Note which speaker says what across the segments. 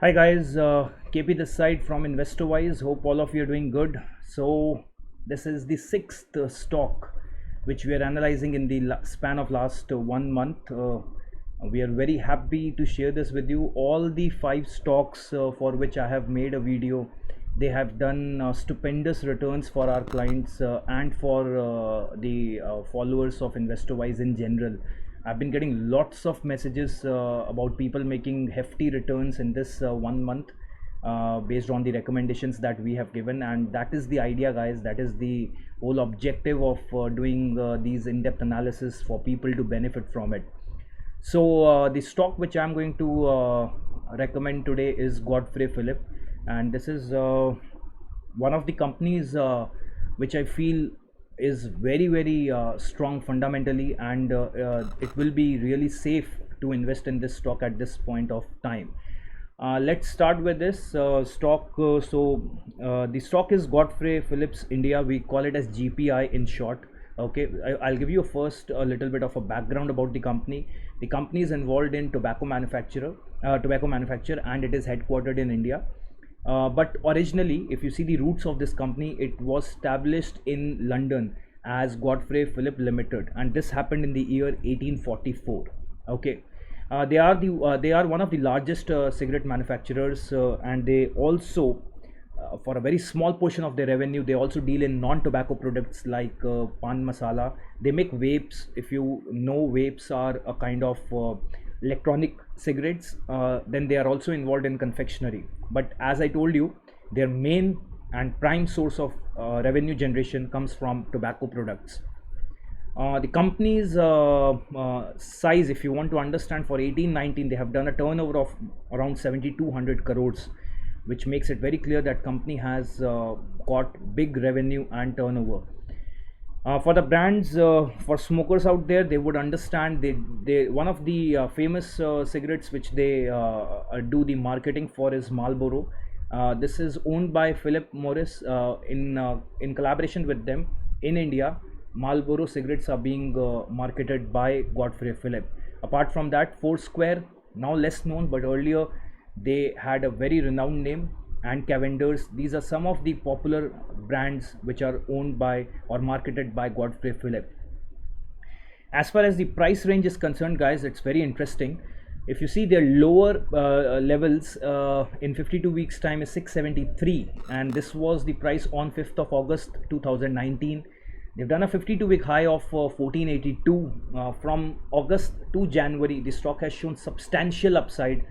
Speaker 1: Hi guys, KP this side from InvestorWise. Hope all of you are doing good. So this is the sixth stock which we are analyzing in the span of last 1 month. We are very happy to share this with you. All the five stocks for which I have made a video, they have done stupendous returns for our clients and for the followers of InvestorWise in general. I've been getting lots of messages about people making hefty returns in this 1 month based on the recommendations that we have given, and that is the idea, guys. That is the whole objective of doing these in-depth analysis for people to benefit from it. So the stock which I'm going to recommend today is Godfrey Philip, and this is one of the companies which I feel is very strong fundamentally, and it will be really safe to invest in this stock at this point of time. Let's start with this stock. The stock is Godfrey Phillips India. We call it as GPI in short. Okay, I'll give you first a little bit of a background about the company. The company is involved in tobacco manufacture, and it is headquartered in India. But originally, if you see the roots of this company, it was established in London as Godfrey Philip Limited, and this happened in the year 1844. Okay, they are one of the largest cigarette manufacturers, and they also for a very small portion of their revenue, they also deal in non-tobacco products like pan masala. They make vapes. If you know, vapes are a kind of electronic cigarettes. Then they are also involved in confectionery. But as I told you, their main and prime source of revenue generation comes from tobacco products. The company's size, if you want to understand, for 1819, they have done a turnover of around 7,200 crores, which makes it very clear that company has got big revenue and turnover. For the brands, for smokers out there, they would understand, they one of the famous cigarettes which they do the marketing for is Marlboro. This is owned by Philip Morris. In collaboration with them in India, Marlboro cigarettes are being marketed by Godfrey Philip. Apart from that, Foursquare, now less known, but earlier they had a very renowned name, and Cavenders. These are some of the popular brands which are owned by or marketed by Godfrey Philip. As far as the price range is concerned, guys, it's very interesting. If you see their lower levels in 52 weeks time is 673, and this was the price on 5th of August 2019. They've done a 52-week high of 1482. From August to January, the stock has shown substantial upside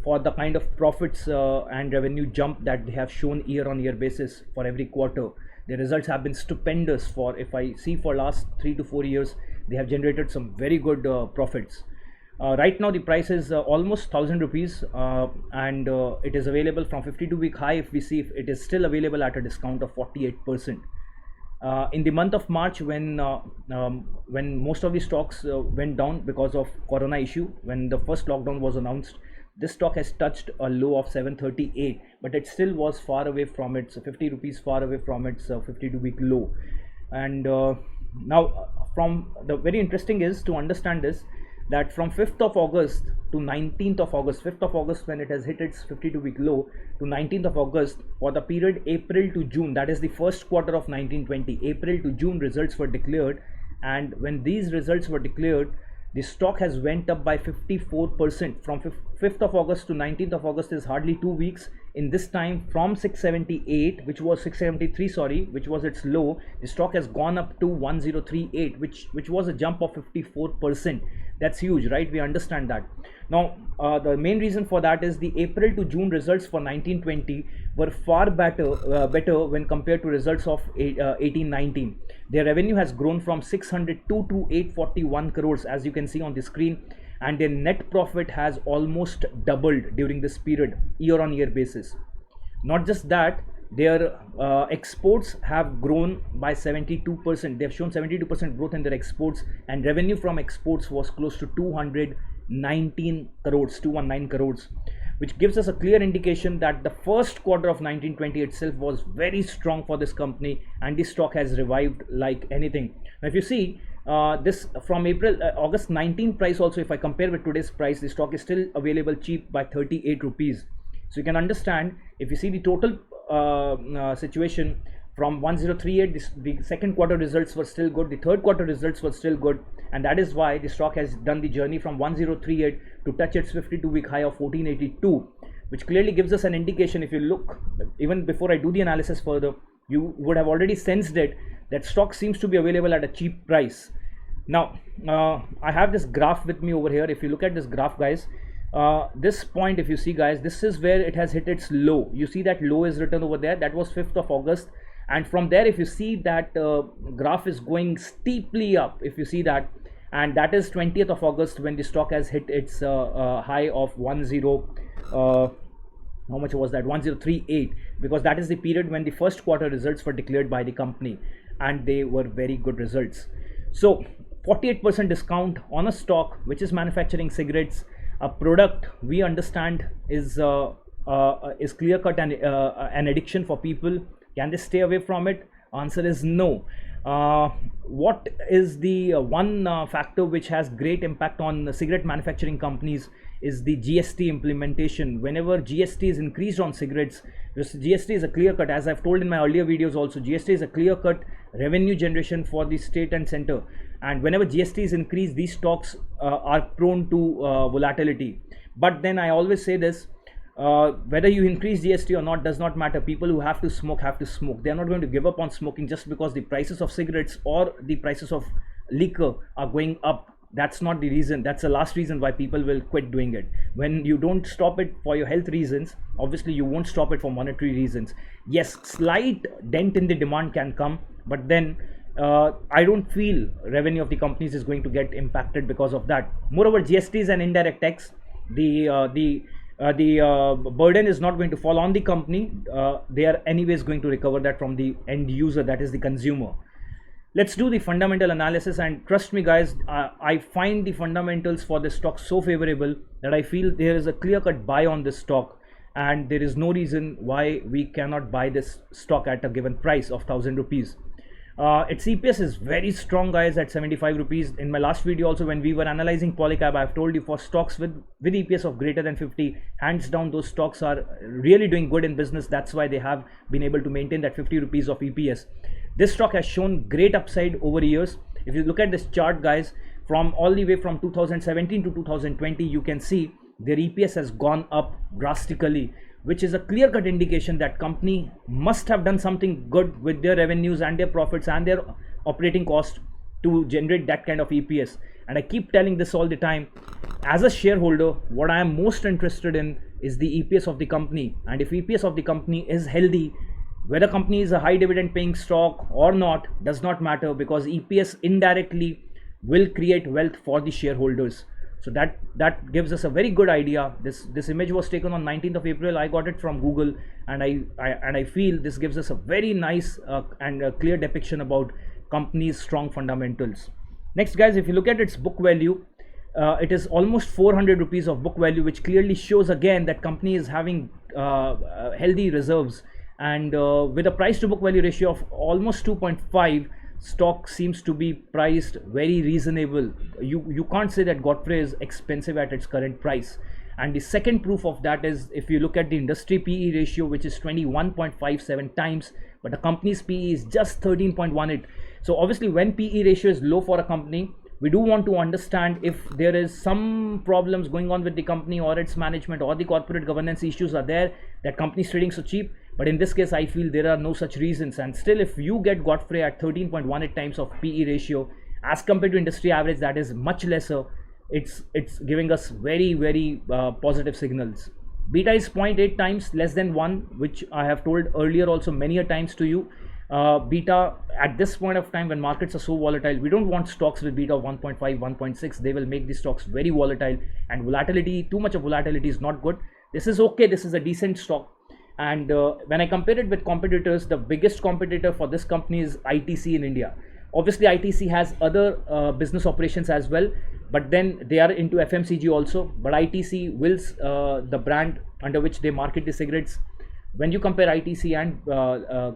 Speaker 1: for the kind of profits and revenue jump that they have shown year on year basis for every quarter. The results have been stupendous. For, if I see, for last 3 to 4 years, they have generated some very good profits. Right now the price is almost 1000 rupees, and it is available from 52-week high. If we see, if it is still available at a discount of 48%. In the month of March, when most of the stocks went down because of corona issue, when the first lockdown was announced, this stock has touched a low of 738, but it still was far away from its 50 rupees, far away from its 52-week low. And now, from the very interesting is to understand this, that from 5th of August to 19th of August, 5th of August when it has hit its 52-week low, to 19th of August, for the period April to June, that is the first quarter of 1920, April to June results were declared, and when these results were declared, the stock has went up by 54%. From 5th of August to 19th of August is hardly 2 weeks. In this time, from 678, which was 673, sorry, which was its low, the stock has gone up to 1038, which was a jump of 54%. That's huge, right? We understand that. Now, the main reason for that is the April to June results for 1920 were far better when compared to results of 1819. Their revenue has grown from 602 to 841 crores, as you can see on the screen, and their net profit has almost doubled during this period, year on year basis. Not just that, their exports have grown by 72%. They've shown 72% growth in their exports, and revenue from exports was close to 219 crores, which gives us a clear indication that the first quarter of 1920 itself was very strong for this company, and this stock has revived like anything. Now, if you see this from August 19 price also, if I compare with today's price, the stock is still available cheap by 38 rupees. So you can understand, if you see the total situation from 1038, the second quarter results were still good, the third quarter results were still good, and that is why the stock has done the journey from 1038 to touch its 52-week high of 1482, which clearly gives us an indication. If you look, even before I do the analysis further, you would have already sensed it, that stock seems to be available at a cheap price. Now I have this graph with me over here. If you look at this graph, guys, this point, if you see, guys, this is where it has hit its low. You see that low is written over there, that was 5th of August, and from there, if you see that graph is going steeply up, if you see that, and that is 20th of August when the stock has hit its high of how much was that, 1038, because that is the period when the first quarter results were declared by the company, and they were very good results. So 48% discount on a stock which is manufacturing cigarettes, a product we understand is clear cut and an addiction for people. Can they stay away from it? Answer is no. What is the one factor which has great impact on cigarette manufacturing companies is the GST implementation. Whenever GST is increased on cigarettes, GST is a clear cut, as I've told in my earlier videos also, GST is a clear cut revenue generation for the state and center, and whenever GST is increased, these stocks are prone to volatility. But then I always say this, whether you increase GST or not does not matter. People who have to smoke have to smoke. They are not going to give up on smoking just because the prices of cigarettes or the prices of liquor are going up. That's not the reason. That's the last reason why people will quit doing it. When you don't stop it for your health reasons, obviously you won't stop it for monetary reasons. Yes, slight dent in the demand can come, but then I don't feel revenue of the companies is going to get impacted because of that. Moreover, GST is an indirect tax. The burden is not going to fall on the company. They are anyways going to recover that from the end user, that is the consumer. Let's do the fundamental analysis, and trust me, guys, I find the fundamentals for this stock so favorable that I feel there is a clear-cut buy on this stock, and there is no reason why we cannot buy this stock at a given price of 1000 rupees. Its EPS is very strong, guys, at 75 rupees. In my last video also, when we were analyzing Polycab, I've told you for stocks with EPS of greater than 50, hands down those stocks are really doing good in business. That's why they have been able to maintain that 50 rupees of EPS. This stock has shown great upside over years. If you look at this chart, guys, from all the way from 2017 to 2020, you can see their EPS has gone up drastically, which is a clear-cut indication that company must have done something good with their revenues and their profits and their operating cost to generate that kind of EPS. And I keep telling this all the time, as a shareholder, what I am most interested in is the EPS of the company. And if EPS of the company is healthy, whether company is a high dividend paying stock or not does not matter, because EPS indirectly will create wealth for the shareholders. So that gives us a very good idea. This image was taken on 19th of April. I got it from Google, and I feel this gives us a very nice and a clear depiction about company's strong fundamentals. Next, guys, if you look at its book value, it is almost 400 rupees of book value, which clearly shows again that company is having healthy reserves, and with a price to book value ratio of almost 2.5, stock seems to be priced very reasonable. You can't say that Godfrey is expensive at its current price. And the second proof of that is if you look at the industry PE ratio, which is 21.57 times, but the company's PE is just 13.18. So obviously when PE ratio is low for a company, we do want to understand if there is some problems going on with the company or its management, or the corporate governance issues are there that company is trading so cheap. But in this case, I feel there are no such reasons. And still, if you get Godfrey at 13.18 times of PE ratio as compared to industry average, that is much lesser. It's giving us very, very positive signals. Beta is 0.8 times, less than 1, which I have told earlier also many a times to you. Beta at this point of time when markets are so volatile, we don't want stocks with beta of 1.5, 1.6. They will make the stocks very volatile, and volatility, too much of volatility is not good. This is okay. This is a decent stock. And when I compare it with competitors, the biggest competitor for this company is ITC in India. Obviously, ITC has other business operations as well, but then they are into FMCG also. But ITC wills the brand under which they market the cigarettes. When you compare ITC and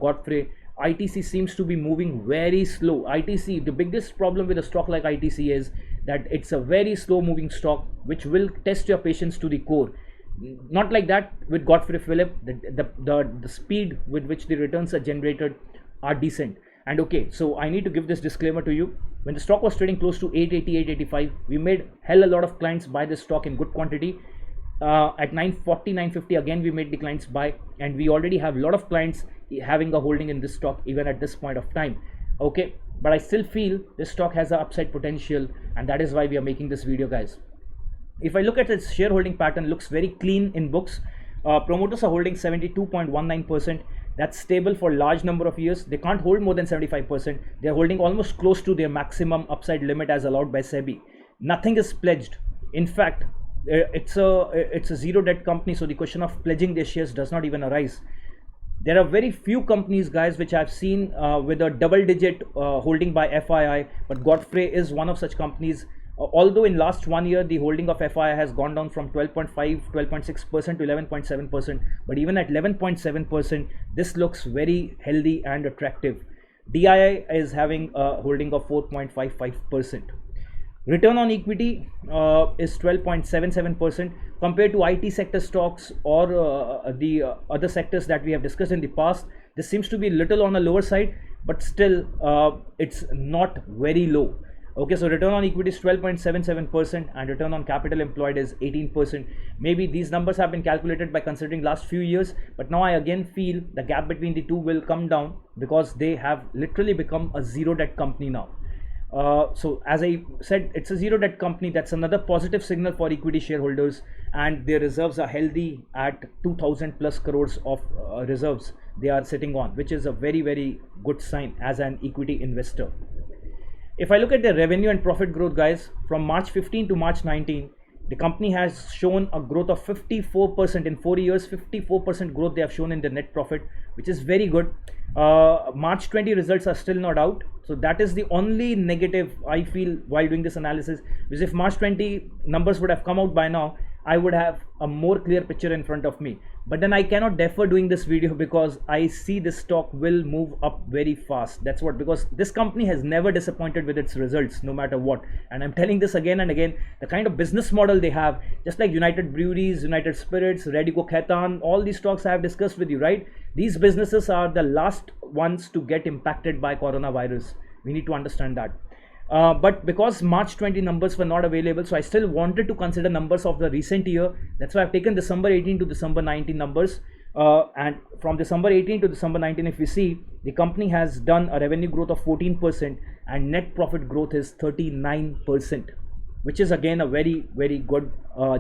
Speaker 1: Godfrey, ITC seems to be moving very slow. ITC, the biggest problem with a stock like ITC is that it's a very slow moving stock, which will test your patience to the core. Not like that with Godfrey Philip. The speed with which the returns are generated are decent. And okay, so I need to give this disclaimer to you. When the stock was trading close to 880, 885, we made hell a lot of clients buy this stock in good quantity. At 940, 950, again we made the clients buy, and we already have a lot of clients having a holding in this stock even at this point of time. Okay, but I still feel this stock has a upside potential, and that is why we are making this video, guys. If I look at its shareholding pattern, looks very clean in books. Promoters are holding 72.19%. That's stable for a large number of years. They can't hold more than 75%. They're holding almost close to their maximum upside limit as allowed by SEBI. Nothing is pledged. In fact, it's a zero debt company, so the question of pledging their shares does not even arise. There are very few companies, guys, which I've seen with a double-digit holding by FII, but Godfrey is one of such companies. Although in last 1 year the holding of FII has gone down from 12.5, 12.6% to 11.7%, but even at 11.7%, this looks very healthy and attractive. DII is having a holding of 4.55%. Return on equity is 12.77% compared to IT sector stocks or the other sectors that we have discussed in the past. This seems to be a little on the lower side, but still it's not very low. Okay, so return on equity is 12.77% and return on capital employed is 18%. Maybe these numbers have been calculated by considering last few years, but now I again feel the gap between the two will come down because they have literally become a zero debt company now. So as I said, it's a zero debt company. That's another positive signal for equity shareholders, and their reserves are healthy at 2000 plus crores of reserves they are sitting on, which is a very, very good sign as an equity investor. If I look at the revenue and profit growth, guys, from March 15 to March 19, the company has shown a growth of 54% in 4 years. 54% growth they have shown in the net profit, which is very good. March 20 results are still not out, so that is the only negative I feel while doing this analysis, because if March 20 numbers would have come out by now, I would have a more clear picture in front of me. But then I cannot defer doing this video because I see this stock will move up very fast. That's what, because this company has never disappointed with its results no matter what. And I'm telling this again and again, the kind of business model they have, just like United Breweries, United Spirits, Radico Khaitan, all these stocks I have discussed with you, right? These businesses are the last ones to get impacted by coronavirus. We need to understand that. But because March 20 numbers were not available, so I still wanted to consider numbers of the recent year. That's why I've taken December 18 to December 19 numbers. And from December 18 to December 19, if we see, the company has done a revenue growth of 14% and net profit growth is 39%, which is again a very, very good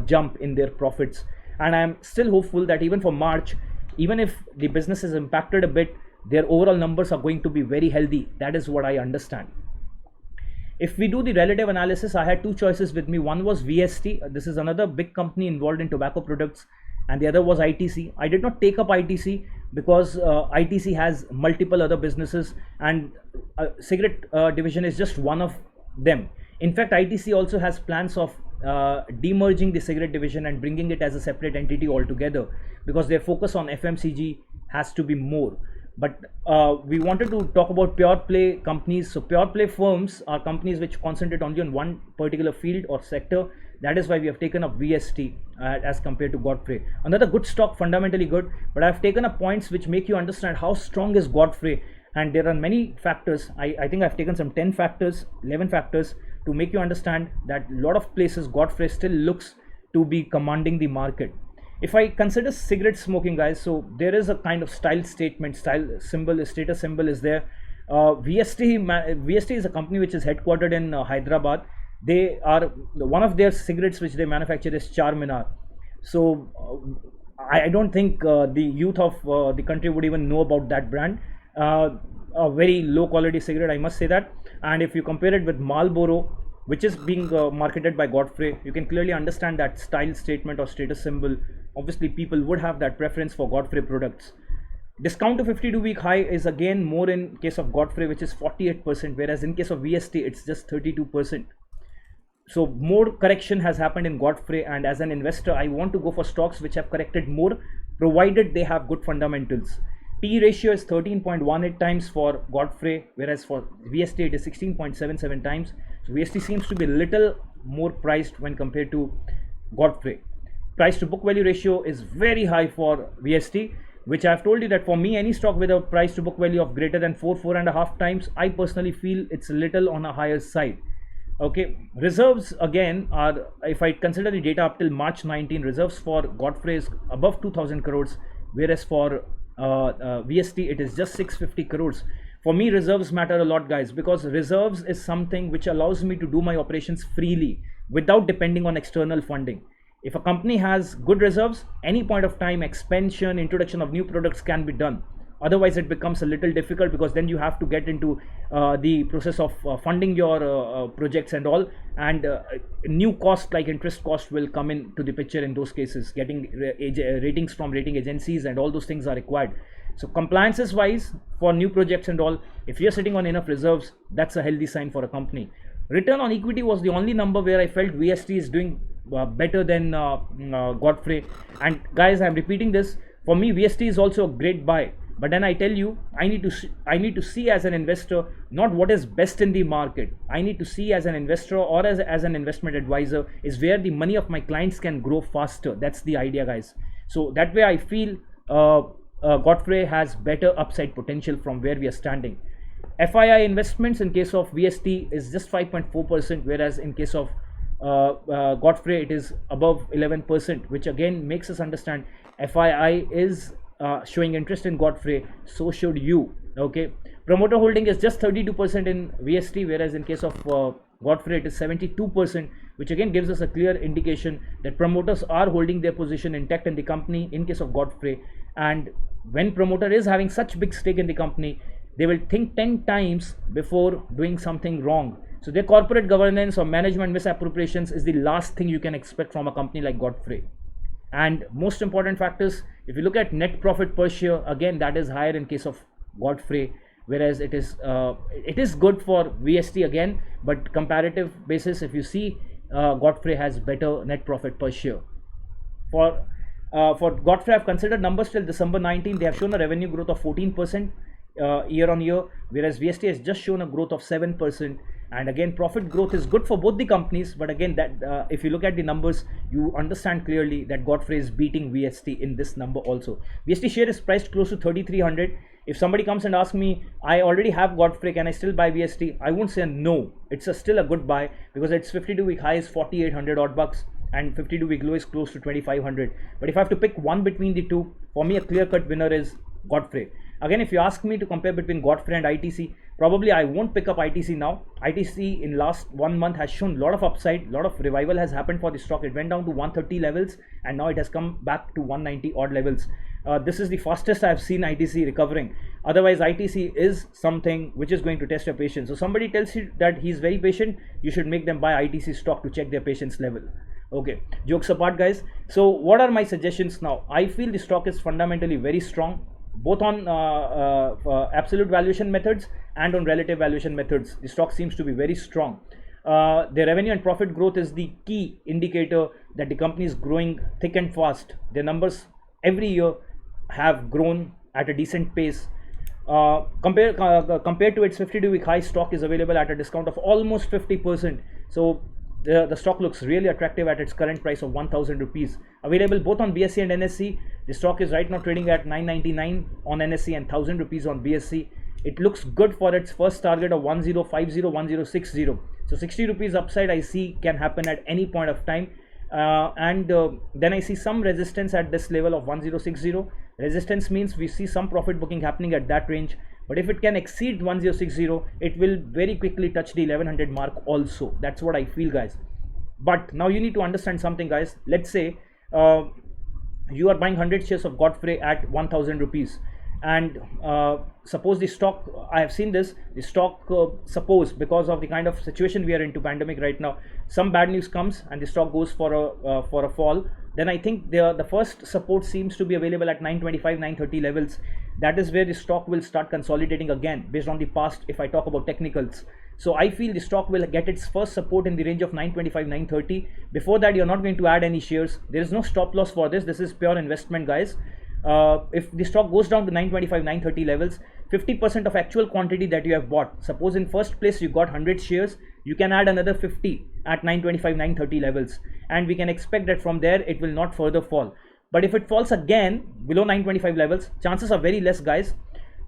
Speaker 1: jump in their profits. And I'm still hopeful that even for March, even if the business is impacted a bit, their overall numbers are going to be very healthy. That is what I understand. If we do the relative analysis, I had two choices with me. One was VST. This is another big company involved in tobacco products, and the other was ITC. I did not take up ITC because ITC has multiple other businesses, and cigarette division is just one of them. In fact, ITC also has plans of demerging the cigarette division and bringing it as a separate entity altogether, because their focus on FMCG has to be more. But we wanted to talk about pure play companies. So pure play firms are companies which concentrate only on one particular field or sector. That is why we have taken up VST as compared to Godfrey. Another good stock, fundamentally good, but I have taken up points which make you understand how strong is Godfrey. And there are many factors. I think I've taken some 10 factors, 11 factors to make you understand that a lot of places Godfrey still looks to be commanding the market. If I consider cigarette smoking, guys, so there is a kind of style statement, style symbol, status symbol is there. VST is a company which is headquartered in Hyderabad. They are, one of their cigarettes which they manufacture is Charminar. So I don't think the youth of the country would even know about that brand. A very low quality cigarette, I must say that. And if you compare it with Marlboro, which is being marketed by Godfrey, you can clearly understand that style statement or status symbol. Obviously, people would have that preference for Godfrey products. Discount to 52-week high is again more in case of Godfrey, which is 48%, whereas in case of VST, it's just 32%. So more correction has happened in Godfrey, and as an investor, I want to go for stocks which have corrected more, provided they have good fundamentals. P ratio is 13.18 times for Godfrey, whereas for VST it is 16.77 times. So VST seems to be a little more priced when compared to Godfrey. price to book value ratio is very high for VST, which I've told you that for me, any stock with a price to book value of greater than 4.5 times, I personally feel it's a little on a higher side. Okay, reserves again are, if I consider the data up till March 19, reserves for Godfrey is above 2000 crores, whereas for VST it is just 650 crores. For me, reserves matter a lot, guys, because reserves is something which allows me to do my operations freely without depending on external funding. If a company has good reserves, any point of time, expansion, introduction of new products can be done. Otherwise, it becomes a little difficult, because then you have to get into the process of funding your projects and all, and new cost like interest cost will come into the picture in those cases. Getting ratings from rating agencies and all those things are required. So compliances wise, for new projects and all, if you're sitting on enough reserves, that's a healthy sign for a company. Return on equity was the only number where I felt VST is doing better than Godfrey. And guys, I'm repeating this, for me VST is also a great buy. But then I tell you, I need to see as an investor not what is best in the market. I need to see as an investor or as an investment advisor is where the money of my clients can grow faster. That's the idea, guys. So that way I feel Godfrey has better upside potential from where we are standing. FII investments in case of VST is just 5.4%, whereas in case of Godfrey it is above 11%, which again makes us understand FII is showing interest in Godfrey, so should you. Okay, promoter holding is just 32% in VST, whereas in case of Godfrey it is 72%, which again gives us a clear indication that promoters are holding their position intact in the company in case of Godfrey. And when promoter is having such big stake in the company, they will think 10 times before doing something wrong. So their corporate governance or management misappropriations is the last thing you can expect from a company like Godfrey. And most important factors, if you look at net profit per share, again that is higher in case of Godfrey, whereas it is good for VST again, but comparative basis, if you see, Godfrey has better net profit per share. For Godfrey, I've considered numbers till December 19. They have shown a revenue growth of 14% year on year, whereas VST has just shown a growth of 7%. And again, profit growth is good for both the companies, but again, that if you look at the numbers, you understand clearly that Godfrey is beating VST in this number also. VST share is priced close to 3300. If somebody comes and asks me, I already have Godfrey, can I still buy VST? I won't say no. It's still a good buy, because its 52-week high is 4800 odd bucks and 52-week low is close to 2500. But if I have to pick one between the two, for me a clear-cut winner is Godfrey. Again, if you ask me to compare between Godfrey and ITC, probably I won't pick up ITC now. ITC in last 1 month has shown a lot of upside, a lot of revival has happened for the stock. It went down to 130 levels and now it has come back to 190 odd levels. This is the fastest I've seen ITC recovering. Otherwise, ITC is something which is going to test your patience. So somebody tells you that he's very patient, you should make them buy ITC stock to check their patience level. Okay, jokes apart, guys. So what are my suggestions now? I feel the stock is fundamentally very strong, both on absolute valuation methods and on relative valuation methods. The stock seems to be very strong. Their revenue and profit growth is the key indicator that the company is growing thick and fast. Their numbers every year have grown at a decent pace. Compared to its 52-week high, stock is available at a discount of almost 50%. So the stock looks really attractive at its current price of 1000 rupees. Available both on BSE and NSE. The stock is right now trading at 999 on NSE and 1000 rupees on BSE. It looks good for its first target of 1050, 1060. So 60 rupees upside I see can happen at any point of time. Then I see some resistance at this level of 1060. Resistance means we see some profit booking happening at that range. But if it can exceed 1060, it will very quickly touch the 1100 mark also. That's what I feel, guys. But now you need to understand something, guys. Let's say you are buying 100 shares of Godfrey at 1000 rupees. And suppose the stock, I have seen this, the stock, suppose because of the kind of situation we are into, pandemic right now, some bad news comes and the stock goes for a fall, then I think the first support seems to be available at 925, 930 levels. That is where the stock will start consolidating again based on the past, if I talk about technicals. So I feel the stock will get its first support in the range of 925, 930. Before that, you're not going to add any shares. There is no stop loss for this. This is pure investment, guys. If the stock goes down to 925, 930 levels, 50% of actual quantity that you have bought, suppose in first place you got 100 shares, you can add another 50 at 925, 930 levels, and we can expect that from there it will not further fall. But if it falls again below 925 levels, chances are very less, guys.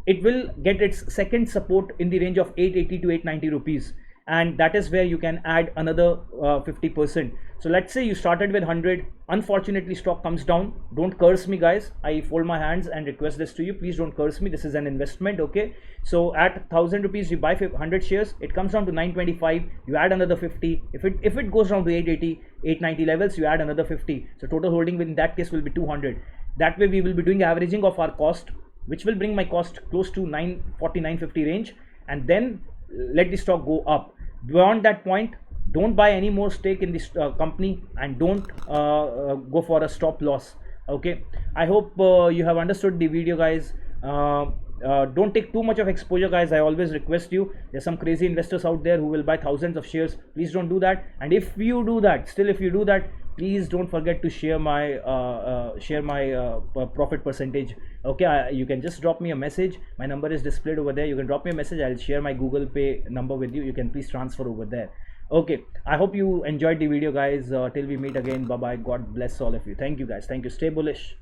Speaker 1: It will get its second support in the range of 880 to 890 rupees, and that is where you can add another 50%. So let's say you started with 100, unfortunately stock comes down. Don't curse me, guys. I fold my hands and request this to you, please don't curse me. This is an investment, okay? So at 1000 rupees you buy 100 shares, it comes down to 925, you add another 50. If it goes down to 880, 890 levels, you add another 50. So total holding in that case will be 200. That way we will be doing averaging of our cost, which will bring my cost close to 940, 950 range, and then let the stock go up. Beyond that point, don't buy any more stake in this company, and don't go for a stop loss. Okay, I hope you have understood the video, guys. Don't take too much of exposure, guys. I always request you, there's some crazy investors out there who will buy thousands of shares. Please don't do that. And if you do that, please don't forget to share my profit percentage. Okay, you can just drop me a message. My number is displayed over there. You can drop me a message. I'll share my Google Pay number with you. You can please transfer over there. Okay, I hope you enjoyed the video, guys. Till we meet again, bye bye. God bless all of you. Thank you, guys. Thank you. Stay bullish.